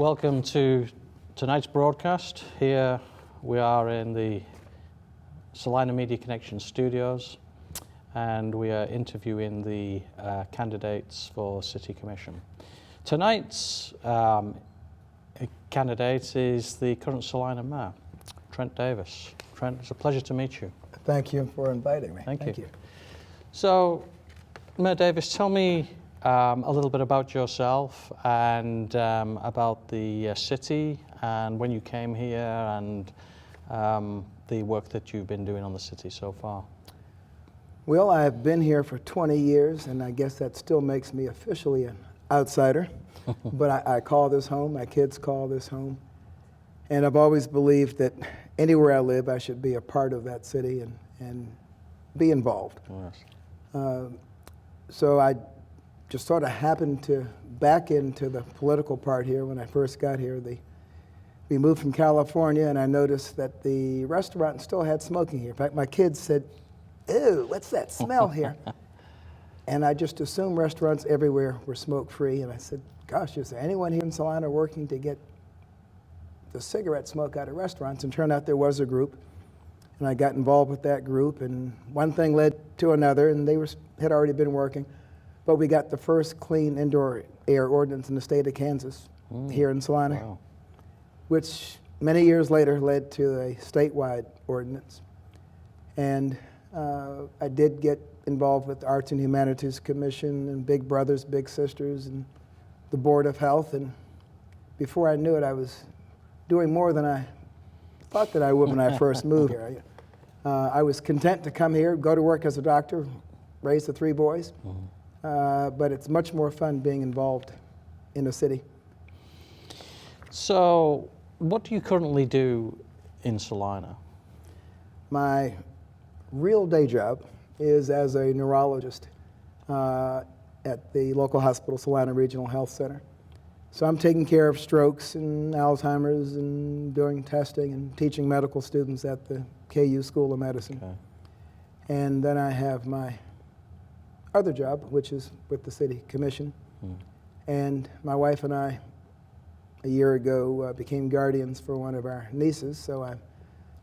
Welcome to tonight's broadcast. Here we are in the Salina Media Connection studios, and we are interviewing the candidates for City Commission. Tonight's candidate is the current Salina Mayor, Trent Davis. Trent, it's a pleasure to meet you. Thank you for inviting me. Thank you. So, Mayor Davis, tell me a little bit about yourself and about the city and when you came here and the work that you've been doing on the city so far. Well, I've been here for 20 years, and I guess that still makes me officially an outsider. But I call this home. My kids call this home. And I've always believed that anywhere I live, I should be a part of that city and be involved. Yes. So I just sort of happened to back into the political part here when I first got here. We moved from California, and I noticed that the restaurant still had smoking here. In fact, my kids said, "Ew, what's that smell here?" And I just assumed restaurants everywhere were smoke-free. And I said, gosh, is there anyone here in Salina working to get the cigarette smoke out of restaurants? And turned out there was a group. And I got involved with that group, and one thing led to another, and they had already been working. But we got the first clean indoor air ordinance in the state of Kansas here in Salina, Wow. which many years later led to a statewide ordinance. And I did get involved with the Arts and Humanities Commission and Big Brothers, Big Sisters, and the Board of Health. And before I knew it, I was doing more than I thought that I would when I first moved here. I was content to come here, go to work as a doctor, raise the 3 boys. But it's much more fun being involved in a city. So, what do you currently do in Salina? My real day job is as a neurologist at the local hospital, Salina Regional Health Center. So I'm taking care of strokes and Alzheimer's and doing testing and teaching medical students at the KU School of Medicine. Okay. And then I have my other job, which is with the City Commission. And my wife and I, a year ago, became guardians for one of our nieces. So I'm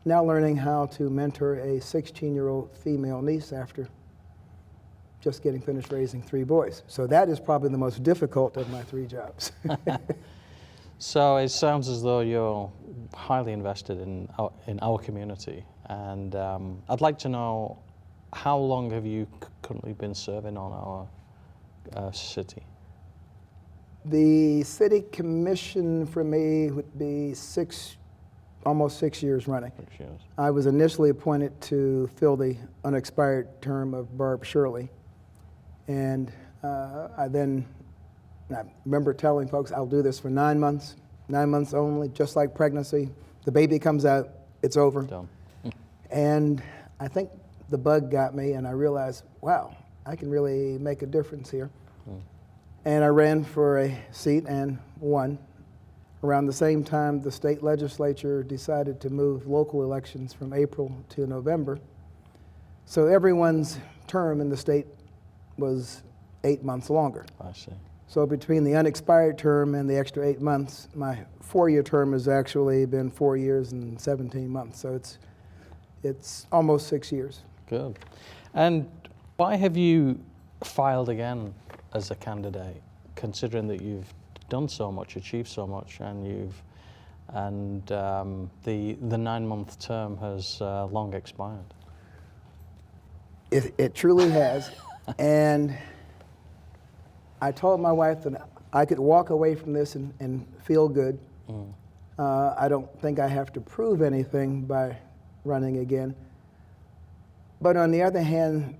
now learning how to mentor a 16-year-old female niece after just getting finished raising 3 boys. So that is probably the most difficult of my 3 jobs. So it sounds as though you're highly invested in our community, and I'd like to know, how long have you currently been serving on our city? The City Commission for me would be almost 6 years running. 6 years. I was initially appointed to fill the unexpired term of Barb Shirley. And I remember telling folks, I'll do this for 9 months only, just like pregnancy. The baby comes out, it's over. Done. And I think the bug got me, and I realized, wow, I can really make a difference here. And I ran for a seat and won. Around the same time, the state legislature decided to move local elections from April to November. So everyone's term in the state was 8 months longer. I see. So between the unexpired term and the extra 8 months, my 4-year term has actually been 4 years and 17 months. So it's almost 6 years. Good. And why have you filed again as a candidate, considering that you've done so much, achieved so much, and the 9-month term has long expired? It truly has. And I told my wife that I could walk away from this and feel good. I don't think I have to prove anything by running again. But on the other hand,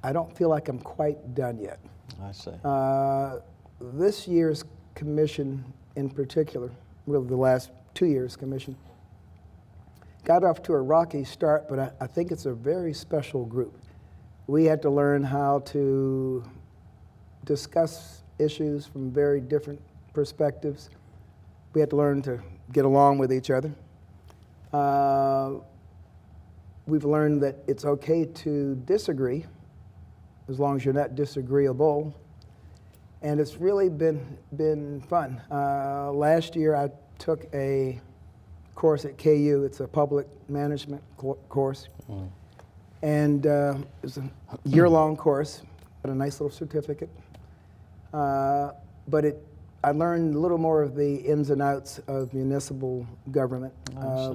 I don't feel like I'm quite done yet. I see. This year's commission in particular, really the last 2 years' commission, got off to a rocky start, but I think it's a very special group. We had to learn how to discuss issues from very different perspectives. We had to learn to get along with each other. We've learned that it's okay to disagree as long as you're not disagreeable. and it's really been fun. Last year I took a course at KU. It's a public management course, and it's a year-long course. Got a nice little certificate, but I learned a little more of the ins and outs of municipal government,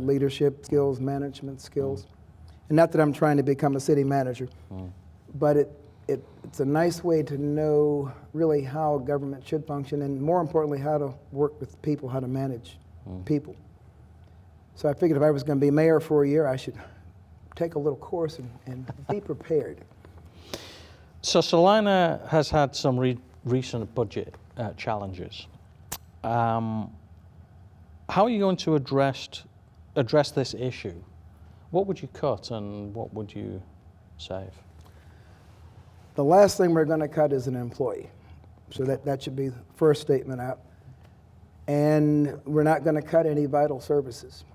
leadership skills, management skills. And not that I'm trying to become a city manager, but it's a nice way to know really how government should function, and more importantly, how to work with people, how to manage people. So I figured if I was going to be mayor for a year, I should take a little course and be prepared. So Salina has had some recent budget challenges. How are you going to address this issue? What would you cut and what would you save? The last thing we're going to cut is an employee. So that should be the first statement out. And we're not going to cut any vital services.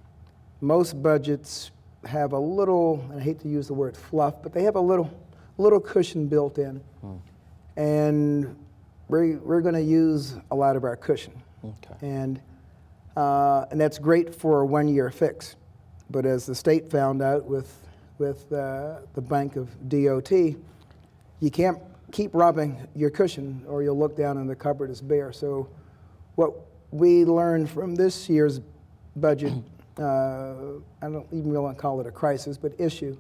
Most budgets have a little, and I hate to use the word fluff, but they have a little cushion built in. And we're going to use a lot of our cushion. Okay. And that's great for a one-year fix. But as the state found out with the Bank of DOT, you can't keep robbing your cushion or you'll look down and the cupboard is bare. So what we learned from this year's budget, I don't even really want to call it a crisis, but issue,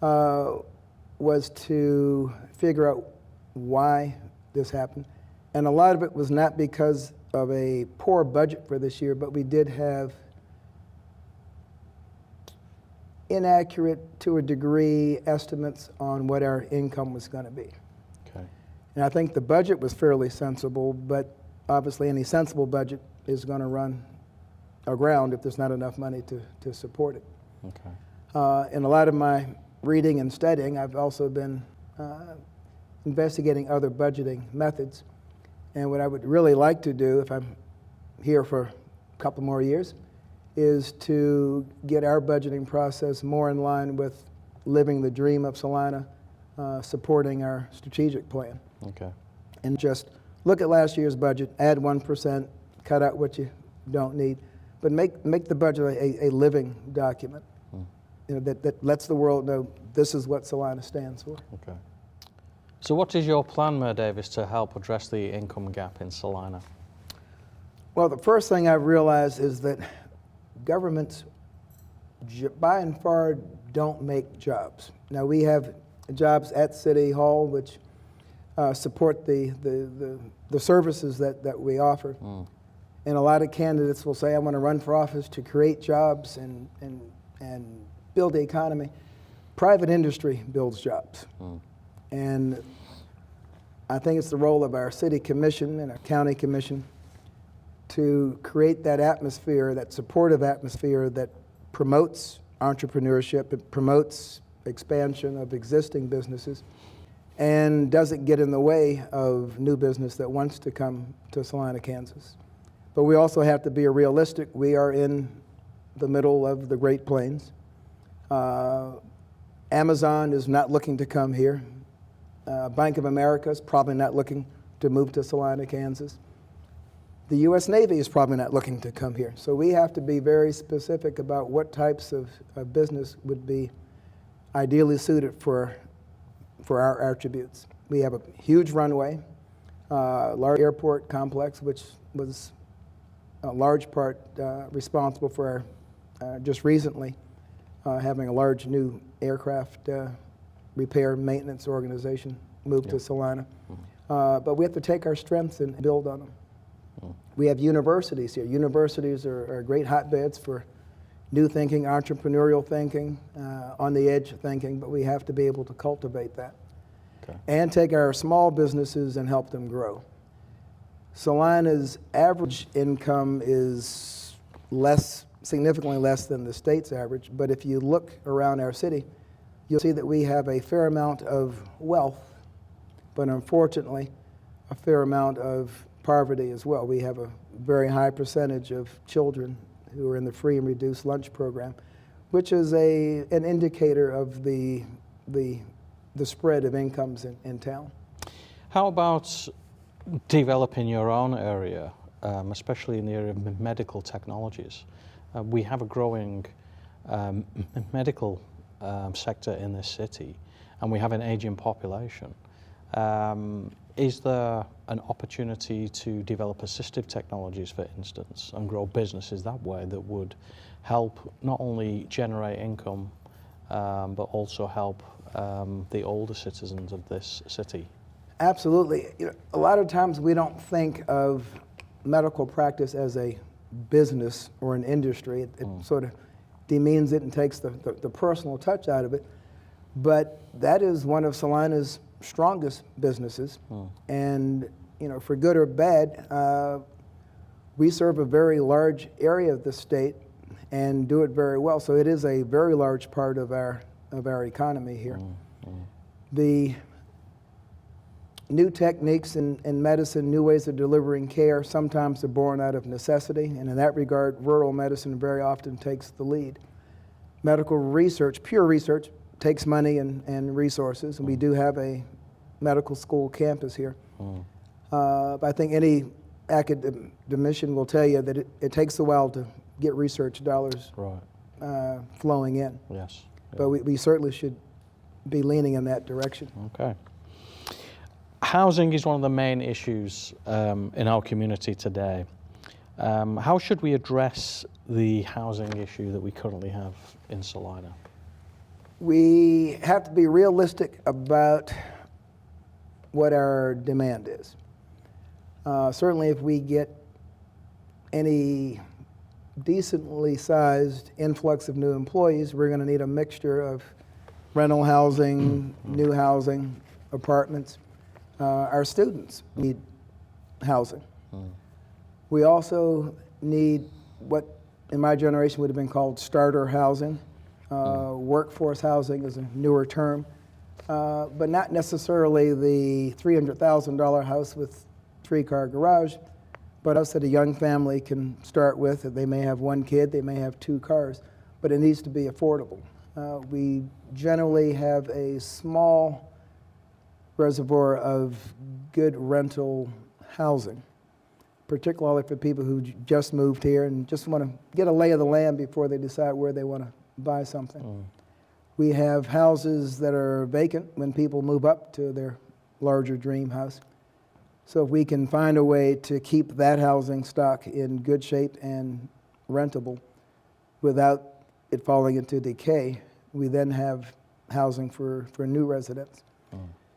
was to figure out why this happened. And a lot of it was not because of a poor budget for this year, but we did have inaccurate, to a degree, estimates on what our income was going to be. Okay. And I think the budget was fairly sensible, but obviously any sensible budget is going to run aground if there's not enough money to support it. Okay. In a lot of my reading and studying, I've also been investigating other budgeting methods. And what I would really like to do, if I'm here for a couple more years, is to get our budgeting process more in line with living the dream of Salina, supporting our strategic plan. Okay. And just look at last year's budget, add 1%, cut out what you don't need, but make the budget a living document, you know, that lets the world know this is what Salina stands for. Okay. So what is your plan, Mayor Davis, to help address the income gap in Salina? Well, the first thing I've realized is that governments, by and far, don't make jobs. Now, we have jobs at City Hall which support the services that we offer. And a lot of candidates will say, I want to run for office to create jobs and build the economy. Private industry builds jobs. And I think it's the role of our city commission and our county commission to create that atmosphere, that supportive atmosphere that promotes entrepreneurship, it promotes expansion of existing businesses, and doesn't get in the way of new business that wants to come to Salina, Kansas. But we also have to be realistic. We are in the middle of the Great Plains. Amazon is not looking to come here. Bank of America is probably not looking to move to Salina, Kansas. The U.S. Navy is probably not looking to come here. So we have to be very specific about what types of business would be ideally suited for our attributes. We have a huge runway, large airport complex, which was a large part responsible for our, just recently, having a large new aircraft repair maintenance organization move to Salina. But we have to take our strengths and build on them. We have universities here. Universities are great hotbeds for new thinking, entrepreneurial thinking, on the edge thinking, but we have to be able to cultivate that. Okay. And take our small businesses and help them grow. Salina's average income is significantly less than the state's average, but if you look around our city, you'll see that we have a fair amount of wealth, but unfortunately, a fair amount of poverty as well. We have a very high percentage of children who are in the free and reduced lunch program, which is an indicator of the spread of incomes in town. How about develop in your own area, especially in the area of medical technologies. We have a growing medical sector in this city, and we have an aging population. Is there an opportunity to develop assistive technologies, for instance, and grow businesses that way that would help not only generate income, but also help the older citizens of this city? Absolutely. You know, a lot of times we don't think of medical practice as a business or an industry. It sort of demeans it and takes the personal touch out of it. But that is one of Salina's strongest businesses. And, you know, for good or bad, we serve a very large area of the state and do it very well. So it is a very large part of our economy here. The new techniques in medicine, new ways of delivering care, sometimes are born out of necessity, and in that regard, rural medicine very often takes the lead. Medical research, pure research, takes money and resources, and we do have a medical school campus here. But I think any academician will tell you that it takes a while to get research dollars flowing in. Yes. But we certainly should be leaning in that direction. Okay. Housing is one of the main issues in our community today. How should we address the housing issue that we currently have in Salina? We have to be realistic about what our demand is. Certainly if we get any decently sized influx of new employees, we're going to need a mixture of rental housing, new housing, apartments. Our students need housing. We also need what in my generation would have been called starter housing. Workforce housing is a newer term, but not necessarily the $300,000 house with 3-car garage, but us that a young family can start with. They may have 1 kid, they may have 2 cars, but it needs to be affordable. We generally have a small reservoir of good rental housing, particularly for people who just moved here and just want to get a lay of the land before they decide where they want to buy something. We have houses that are vacant when people move up to their larger dream house. So if we can find a way to keep that housing stock in good shape and rentable without it falling into decay, we then have housing for new residents.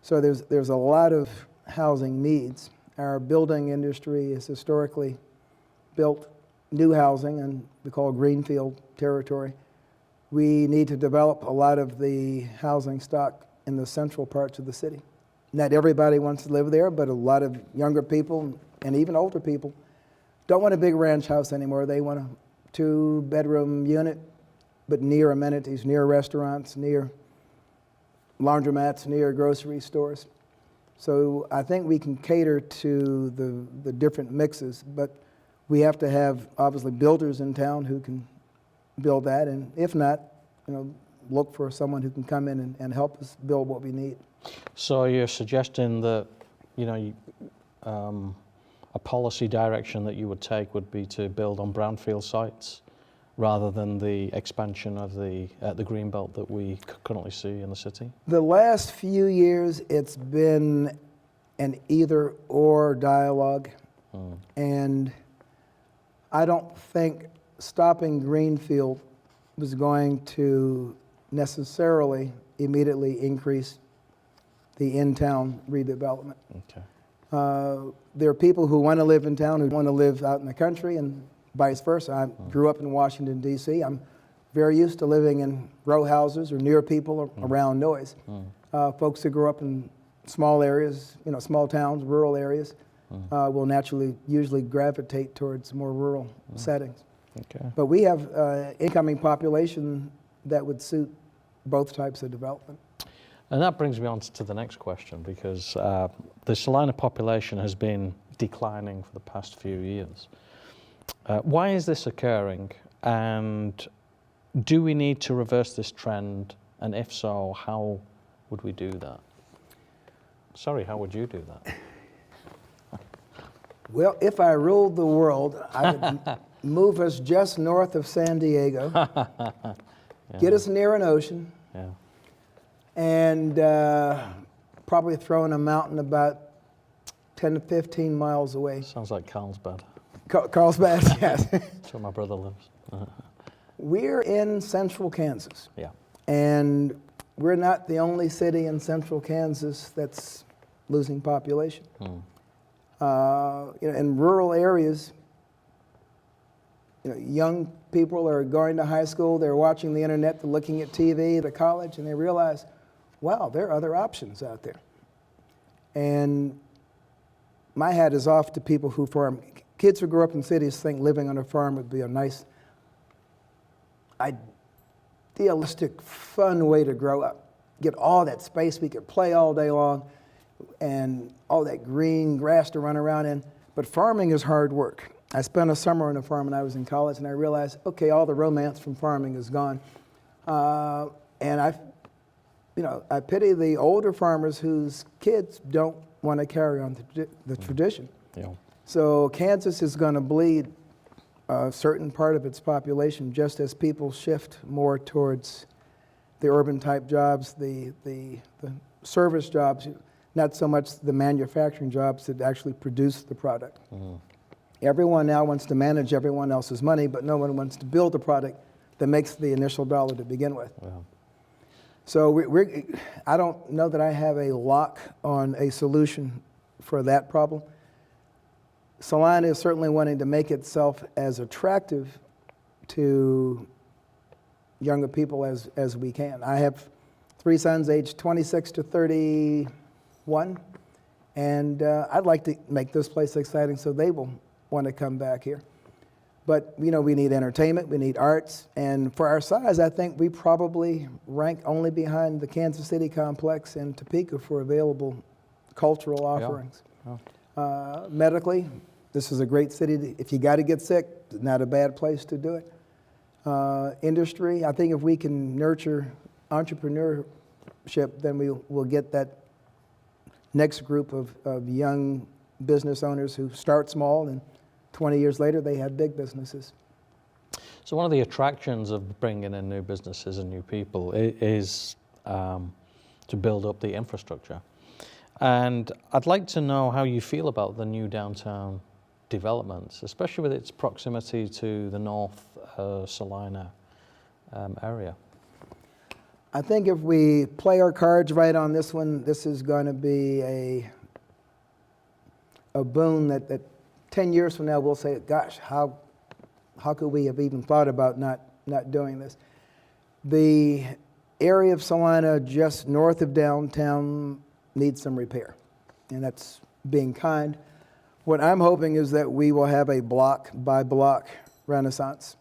So there's a lot of housing needs. Our building industry has historically built new housing, and we call greenfield territory. We need to develop a lot of the housing stock in the central parts of the city. Not everybody wants to live there, but a lot of younger people and even older people don't want a big ranch house anymore. They want a 2-bedroom unit, but near amenities, near restaurants, near laundromats, near grocery stores. So I think we can cater to the different mixes, but we have to have, obviously, builders in town who can build that, and if not, you know, look for someone who can come in and help us build what we need. So you're suggesting that, you know, a policy direction that you would take would be to build on brownfield sites rather than the expansion of the Greenbelt that we currently see in the city? The last few years, it's been an either-or dialogue, and I don't think stopping Greenfield was going to necessarily immediately increase the in-town redevelopment. Okay. There are people who want to live in town who want to live out in the country, and vice versa. I grew up in Washington, D.C. I'm very used to living in row houses or near people around noise. Folks who grew up in small areas, you know, small towns, rural areas, will naturally usually gravitate towards more rural settings. Okay. But we have incoming population that would suit both types of development. And that brings me on to the next question, because the Salina population has been declining for the past few years. Why is this occurring, and do we need to reverse this trend, and if so, how would we do that? Sorry, how would you do that? Well, if I ruled the world, I would move us just north of San Diego, get us near an ocean, Yeah. and probably throw in a mountain about 10 to 15 miles away. Sounds like Carlsbad. Carlsbad, yes. That's where my brother lives. We're in central Kansas, Yeah. and we're not the only city in central Kansas that's losing population. In rural areas, young people are going to high school, they're watching the internet, they're looking at TV, to college, and they realize, wow, there are other options out there. And my hat is off to people who farm. Kids who grow up in cities think living on a farm would be a nice, idealistic, fun way to grow up. Get all that space, we could play all day long, and all that green grass to run around in. But farming is hard work. I spent a summer on a farm when I was in college, and I realized, okay, all the romance from farming is gone. And I pity the older farmers whose kids don't want to carry on the tradition. Yeah. So Kansas is going to bleed a certain part of its population just as people shift more towards the urban type jobs, the service jobs, not so much the manufacturing jobs that actually produce the product. Everyone now wants to manage everyone else's money, but no one wants to build a product that makes the initial dollar to begin with. Yeah. So I don't know that I have a lock on a solution for that problem. Salina is certainly wanting to make itself as attractive to younger people as we can. I have 3 sons aged 26 to 31, and I'd like to make this place exciting so they will want to come back here. But we need entertainment, we need arts, and for our size, I think we probably rank only behind the Kansas City complex and Topeka for available cultural offerings. Yeah. Medically, this is a great city. If you got to get sick, it's not a bad place to do it. Industry, I think if we can nurture entrepreneurship, then we'll get that next group of young business owners who start small, and 20 years later they have big businesses. So one of the attractions of bringing in new businesses and new people is to build up the infrastructure. And I'd like to know how you feel about the new downtown developments, especially with its proximity to the North Salina area. I think if we play our cards right on this one, this is going to be a boon that 10 years from now we'll say, gosh, how could we have even thought about not doing this? The area of Salina just north of downtown needs some repair, and that's being kind. What I'm hoping is that we will have a block by block renaissance.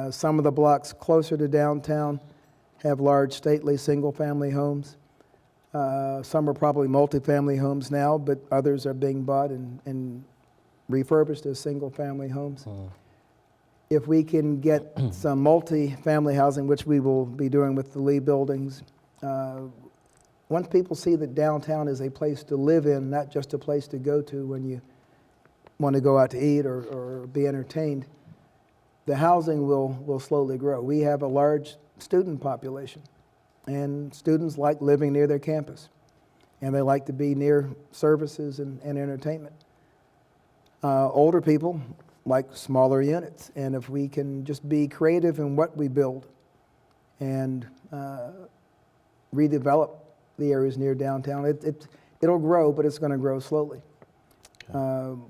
Some of the blocks closer to downtown have large stately single family homes. Some are probably multifamily homes now, but others are being bought and refurbished as single family homes. If we can get some multi-family housing, which we will be doing with the Lee buildings, once people see that downtown is a place to live in, not just a place to go to when you want to go out to eat or be entertained, the housing will slowly grow. We have a large student population, and students like living near their campus, and they like to be near services and entertainment. Older people like smaller units, and if we can just be creative in what we build and redevelop the areas near downtown, it'll grow, but it's going to grow slowly. Okay.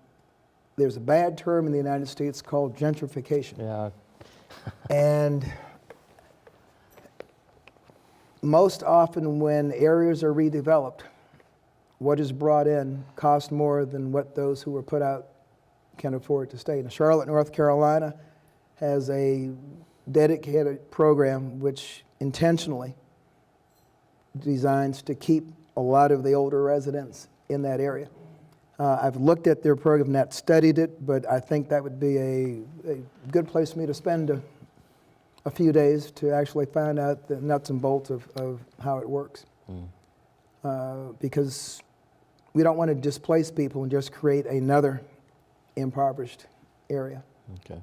There's a bad term in the United States called gentrification. Yeah. And most often when areas are redeveloped, what is brought in costs more than what those who were put out can afford to stay. Now, Charlotte, North Carolina has a dedicated program which intentionally designs to keep a lot of the older residents in that area. I've looked at their program, not studied it, but I think that would be a good place for me to spend a few days to actually find out the nuts and bolts of how it works. Because we don't want to displace people and just create another impoverished area. Okay.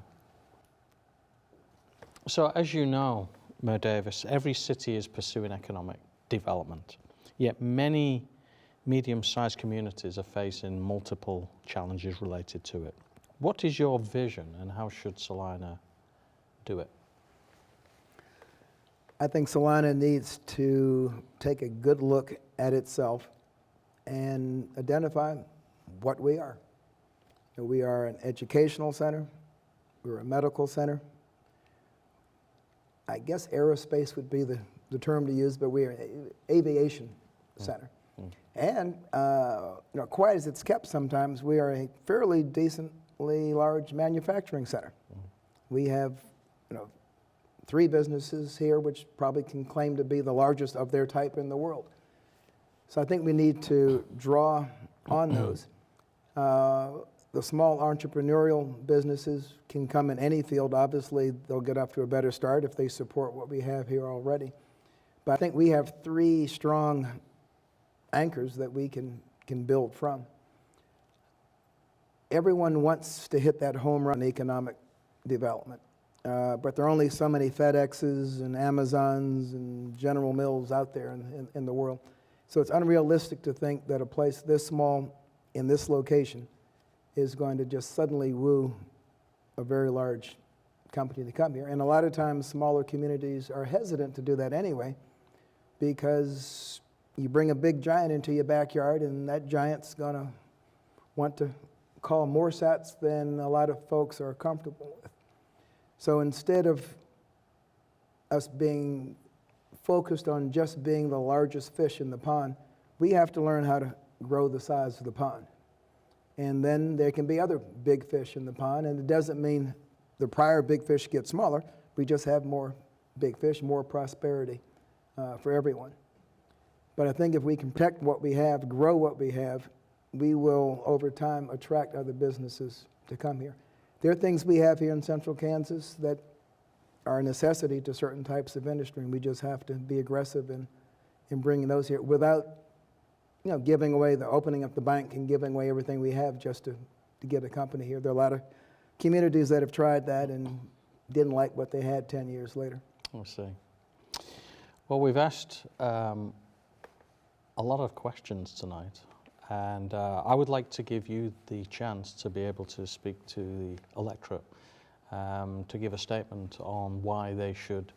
So as you know, Mayor Davis, every city is pursuing economic development, yet many medium-sized communities are facing multiple challenges related to it. What is your vision and how should Salina do it? I think Salina needs to take a good look at itself and identify what we are. We are an educational center, we're a medical center. I guess aerospace would be the term to use, but we're an aviation center. And quiet as it's kept sometimes, we are a fairly decently large manufacturing center. We have 3 businesses here which probably can claim to be the largest of their type in the world. So I think we need to draw on those. The small entrepreneurial businesses can come in any field. Obviously, they'll get off to a better start if they support what we have here already. But I think we have 3 strong anchors that we can build from. Everyone wants to hit that home run in economic development. But there are only so many FedExes and Amazons and General Mills out there in the world. So it's unrealistic to think that a place this small in this location is going to just suddenly woo a very large company to come here. And a lot of times smaller communities are hesitant to do that anyway, because you bring a big giant into your backyard and that giant's going to want to call more sats than a lot of folks are comfortable with. So instead of us being focused on just being the largest fish in the pond, we have to learn how to grow the size of the pond. And then there can be other big fish in the pond, and it doesn't mean the prior big fish get smaller. We just have more big fish, more prosperity for everyone. But I think if we can protect what we have, grow what we have, we will, over time, attract other businesses to come here. There are things we have here in central Kansas that are a necessity to certain types of industry, and we just have to be aggressive in bringing those here without giving away, opening up the bank and giving away everything we have just to get a company here. There are a lot of communities that have tried that and didn't like what they had 10 years later. I see. Well, we've asked a lot of questions tonight, and I would like to give you the chance to be able to speak to the electorate, to give a statement on why they should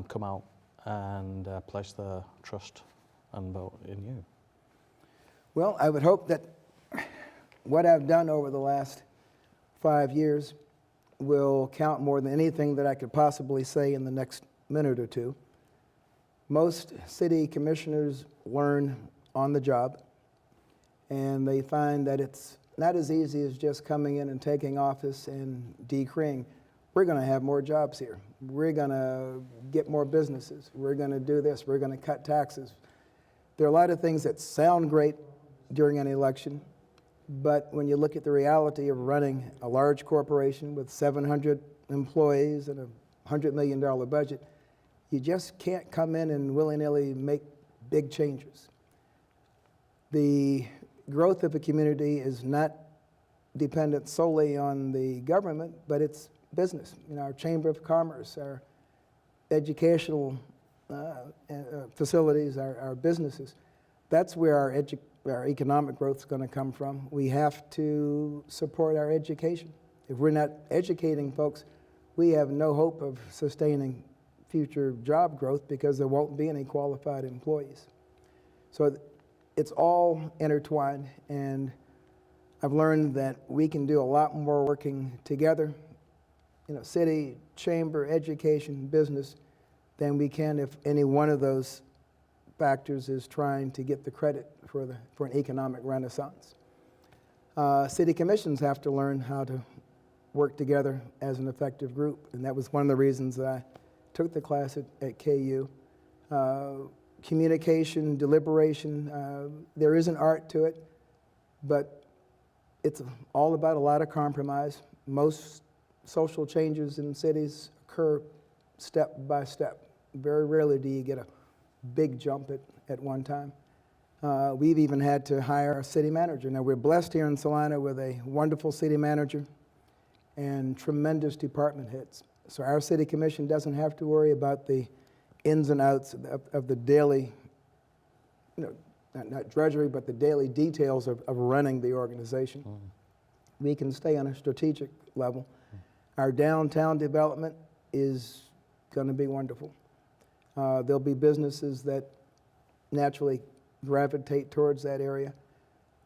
come out and place their trust and vote in you. Well, I would hope that what I've done over the last 5 years will count more than anything that I could possibly say in the next minute or two. Most city commissioners learn on the job, and they find that it's not as easy as just coming in and taking office and decreeing. We're going to have more jobs here. We're going to get more businesses. We're going to do this. We're going to cut taxes. There are a lot of things that sound great during an election, but when you look at the reality of running a large corporation with 700 employees and a $100 million budget, you just can't come in and willy-nilly make big changes. The growth of a community is not dependent solely on the government, but it's business. Our Chamber of Commerce, our educational facilities, our businesses. That's where our economic growth is going to come from. We have to support our education. If we're not educating folks, we have no hope of sustaining future job growth because there won't be any qualified employees. So it's all intertwined, and I've learned that we can do a lot more working together, city, chamber, education, business, than we can if any one of those factors is trying to get the credit for an economic renaissance. City commissions have to learn how to work together as an effective group, and that was one of the reasons that I took the class at KU. Communication, deliberation, there is an art to it, but it's all about a lot of compromise. Most social changes in cities occur step by step. Very rarely do you get a big jump at one time. We've even had to hire a city manager. Now, we're blessed here in Salina with a wonderful city manager and tremendous department heads. So our city commission doesn't have to worry about the ins and outs of the daily, not drudgery, but the daily details of running the organization. We can stay on a strategic level. Our downtown development is going to be wonderful. There'll be businesses that naturally gravitate towards that area.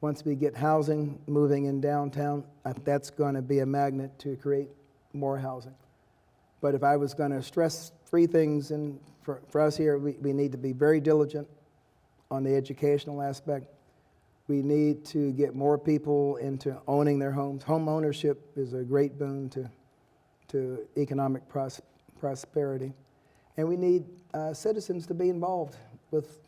Once we get housing moving in downtown, that's going to be a magnet to create more housing. But if I was going to stress three things, and for us here, we need to be very diligent on the educational aspect. We need to get more people into owning their homes. Home ownership is a great boon to economic prosperity. And we need citizens to be involved with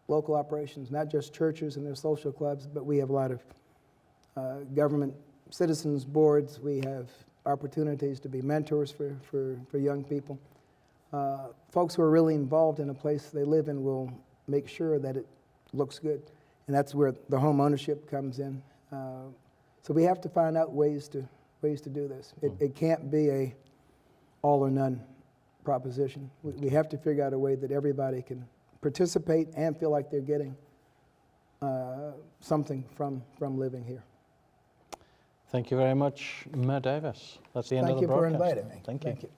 local operations, not just churches and their social clubs, but we have a lot of government citizens boards. We have opportunities to be mentors for young people. Folks who are really involved in a place they live in will make sure that it looks good. And that's where the home ownership comes in. So we have to find out ways to do this. It can't be a all or none proposition. We have to figure out a way that everybody can participate and feel like they're getting something from living here. Thank you very much, Mayor Davis. That's the end of the broadcast. Thank you for inviting me. Thank you. Thank you.